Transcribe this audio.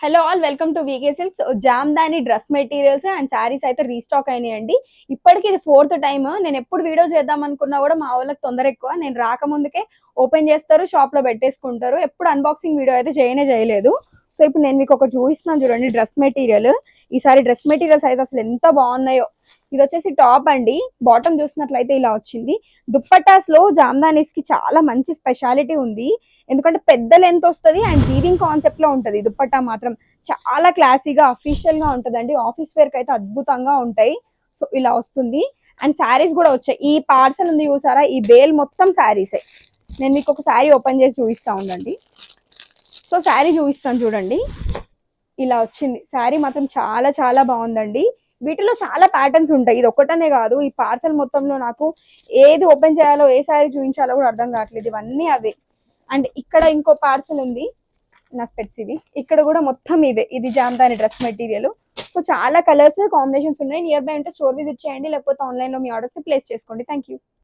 Hello all welcome to VK silks. Jamdani dress materials and saris అయితే restock అయినాయండి. ఇప్పటికి ఇది ఫోర్త్ టైమ్. నేను ఎప్పుడు వీడియో చేద్దాం అనుకున్నా కూడా మా వాళ్ళకి తొందర ఎక్కువ. నేను రాకముందుకే ఓపెన్ చేస్తారు, షాప్ లో పెట్టేసుకుంటారు. ఎప్పుడు అన్బాక్సింగ్ వీడియో అయితే చేయలేదు. సో ఇప్పుడు నేను మీకు ఒకటి చూపిస్తున్నాను చూడండి, డ్రెస్ మెటీరియల్. ఈసారి డ్రెస్ మెటీరియల్స్ అయితే అసలు ఎంత బాగున్నాయో. ఇది వచ్చేసి టాప్ అండి. బాటమ్ చూసినట్లయితే ఇలా వచ్చింది. దుప్పటాస్ లో జామ్దానీస్ కి చాలా మంచి స్పెషాలిటీ ఉంది. ఎందుకంటే పెద్ద లెంత్ వస్తుంది అండ్ వీవింగ్ కాన్సెప్ట్ లో ఉంటది. దుప్పట్టా మాత్రం చాలా క్లాసీగా అఫీషియల్ గా ఉంటదండి. ఆఫీస్ వేర్ కి అయితే అద్భుతంగా ఉంటాయి. సో ఇలా వస్తుంది. అండ్ శారీస్ కూడా వచ్చాయి. ఈ పార్సల్ ఉంది చూసారా, ఈ బేల్ మొత్తం శారీసే. నేను మీకు ఒక శారీ ఓపెన్ చేసి చూపిస్తా ఉండండి. సో శారీ చూపిస్తాను చూడండి, ఇలా వచ్చింది. శారీ మాత్రం చాలా చాలా బాగుందండి. వీటిలో చాలా ప్యాటర్న్స్ ఉంటాయి, ఇది ఒక్కటనే కాదు. ఈ పార్సల్ మొత్తంలో నాకు ఏది ఓపెన్ చేయాలో, ఏ శారీ చూపించాలో కూడా అర్థం కావట్లేదు. ఇవన్నీ అవే. అండ్ ఇక్కడ ఇంకో పార్సల్ ఉంది, నా స్పెట్స్ ఇవి. ఇక్కడ కూడా మొత్తం ఇదే, ఇది జామ్దాని డ్రెస్ మెటీరియల్. సో చాలా కలర్స్ కాంబినేషన్స్ ఉన్నాయి. నియర్ బై అంటే స్టోర్ విజిట్ చేయండి, లేకపోతే ఆన్లైన్ లో మీ ఆర్డర్స్ ప్లేస్ చేసుకోండి. Thank you.